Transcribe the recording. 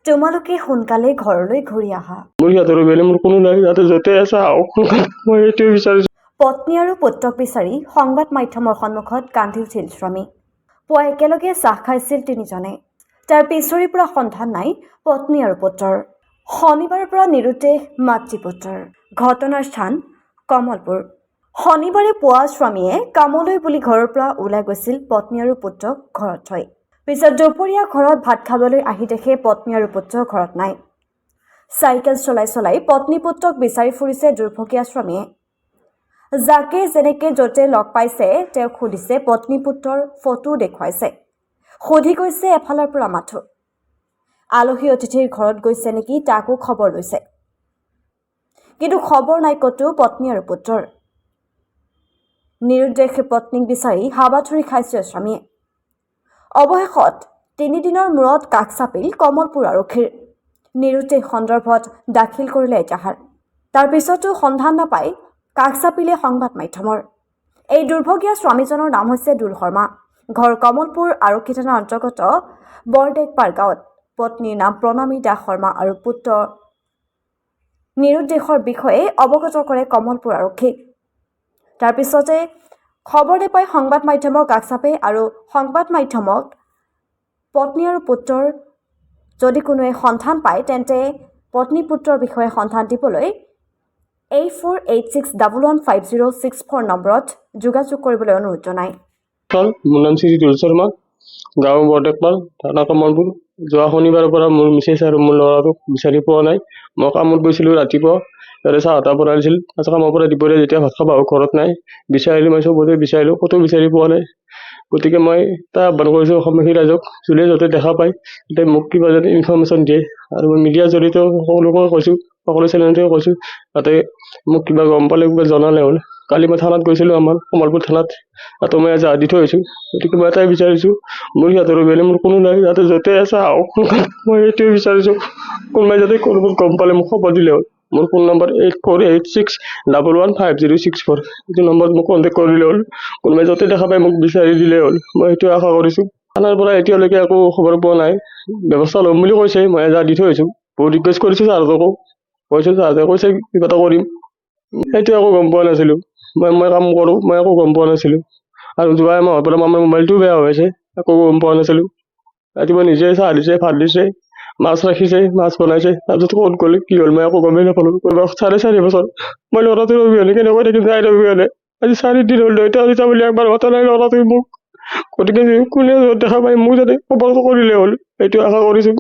তোমালোকে সোনকালে ঘৰলৈ ঘূৰি আহা। মোৰ সিহঁতৰ বেলেগ মোৰ কোনো নাই, যাতে য'তে আছে আহক সোনকালে, মই এইটোৱে বিচাৰিছোঁ। পত্নী আৰু পুত্ৰক বিচাৰি সংবাদ মাধ্যমৰ সন্মুখত কান্দি উঠিল স্বামী। পুৱা একেলগে চাহ খাইছিল তিনিজনে। তাৰ পিছৰে পৰা সন্ধান নাই পত্নী আৰু পুত্ৰৰ। শনিবাৰৰ পৰা নিৰুদ্দেশ মাতৃপুত্ৰৰ। ঘটনাৰ স্থান কমলপুৰ। শনিবাৰে পুৱা স্বামীয়ে কামলৈ বুলি ঘৰৰ পৰা ওলাই গৈছিল পত্নী আৰু পুত্ৰক ঘৰত থৈ। পিছত দুপৰীয়া ঘৰত ভাত খাবলৈ আহি দেখে পত্নী আৰু পুত্ৰ ঘৰত নাই। চাইকেল চলাই চলাই পত্নী পুত্ৰক বিচাৰি ফুৰিছে দুৰ্ভগীয়া স্বামীয়ে। যাকে যেনেকে য'তে লগ পাইছে তেওঁক সুধিছে, পত্নী পুত্ৰৰ ফটো দেখুৱাইছে। সুধি গৈছে এফালৰ পৰা মাথো। আলহী অতিথিৰ ঘৰত গৈছে নেকি তাকো খবৰ লৈছে। কিন্তু খবৰ নাই ক'তো পত্নী আৰু পুত্ৰৰ। নিৰুদ্দেশে পত্নীক বিচাৰি হাবাথুৰি খাইছে স্বামীয়ে। অৱশেষত 3 দিনৰ মূৰত কাষ চাপিল কমলপুৰ আৰক্ষীৰ। নিৰুদ্দেশ সন্দৰ্ভত দাখিল কৰিলে এজাহাৰ। তাৰ পিছতো সন্ধান নাপায় কাষ চাপিলে সংবাদ মাধ্যমৰ। এই দুৰ্ভগীয়া স্বামীজনৰ নাম হৈছে দুল শৰ্মা। ঘৰ কমলপুৰ আৰক্ষী থানাৰ অন্তৰ্গত বৰডেকপাৰ গাঁৱত। পত্নীৰ নাম প্ৰণামী দাস শৰ্মা আৰু পুত্ৰ নিৰুদ্দেশৰ বিষয়ে অৱগত কৰে কমলপুৰ আৰক্ষীক। তাৰ পিছতে খবৰ নাপাই সংবাদ মাধ্যমৰ কাষ চাপে আৰু সংবাদ মাধ্যমক পত্নী আৰু পুত্ৰৰ যদি কোনোৱে সন্ধান পায় তেন্তে পত্নী পুত্ৰৰ বিষয়ে সন্ধান দিবলৈ 8486115064 নম্বৰত যোগাযোগ কৰিবলৈ অনুৰোধ জনায়। মোৰ নাম শ্ৰী দুল শৰ্মা, গাঁও বৰডেকপাল, থানা কমলপুৰ। যোৱা শনিবাৰৰ পৰা মোৰ মিছেছ আৰু মোৰ ল'ৰাটোক বিচাৰি পোৱা নাই। মই কামত গৈছিলোঁ ৰাতিপুৱা, তাতে চাহ তাহ বনাইছিল। তাৰপিছত কামৰ পৰা দুপৰীয়া যেতিয়া ভাত খাব ঘৰত নাই, বিচাৰিলোঁ, মই চবতে বিচাৰিলোঁ, ক'তো বিচাৰি পোৱা নাই। গতিকে মই এটা আহ্বান কৰিছোঁ অসমবাসী ৰাইজক, যোনে যাতে দেখা পায় যাতে মোক কিবা যাতে ইনফৰ্মেশ্যন দিয়ে। আৰু মই মিডিয়াৰ জৰিয়তে সকলোকে কৈছোঁ, সকলো চেনেলতে কৈছোঁ, যাতে মোক কিবা গম পালে কিবা জনালে হ'ল। কালি মই থানাত গৈছিলোঁ, আমাৰ কমলপুৰ থানাত, তাতো মই আজি দি থৈ আহিছোঁ। গতিকে মই এটাই বিচাৰিছোঁ, মোৰ সিহঁতৰ বেলেগ মোৰ কোনো নাই, যাতে য'তে আছে আহক সোনকালে, মই এইটোৱে বিচাৰিছোঁ। কোনোবাই যাতে ক'ৰবাত গম পালে মোক খবৰ দিলে হ'ল। মোৰ ফোন নম্বৰ 8486115064। এইটো নম্বৰত মোক কণ্টেক্ট কৰিলে হ'ল। কোনোবাই য'তে দেখা পাই মোক বিচাৰি দিলে হ'ল, মই সেইটোৱে আশা কৰিছোঁ। থানাৰ পৰা এতিয়ালৈকে একো খবৰ পোৱা নাই। ব্যৱস্থা ল'ম বুলি কৈছে, মই আজি দি থৈ আহিছোঁ। বহুত ৰিকুৱেষ্ট কৰিছোঁ ছাৰহঁতকো, কৈছোঁ, ছাৰহঁতে কৈছে কিবা এটা কৰিম। সেইটো একো গম পোৱা নাছিলোঁ। মই কাম কৰোঁ, মই একো গম পোৱা নাছিলোঁ। আৰু যোৱা এমাহৰ পৰা আমাৰ মোবাইলটোও বেয়া হৈছে, একো গম পোৱা নাছিলোঁ। ৰাতিপুৱা নিজে চাহ দিছে, ভাত দিছে, মাছ ৰাখিছে, মাছ বনাইছে, তাৰপিছত ক'ত গ'ল কি হ'ল মই একো গমেই নাপালোঁ। 4.5 বছৰ মই ল'ৰাটোৰ অবিহনে কেনেকৈ থাকিম, তাইৰ অবিহনে। আজি 4 দিন হ'ল, দেউতা বুলি একবাৰ মাতা নাই ল'ৰাটোৱে মোক। গতিকে কোনে দেখা পাই মোক যাতে খবৰটো কৰিলে হ'ল, এইটো আশা কৰিছোঁ।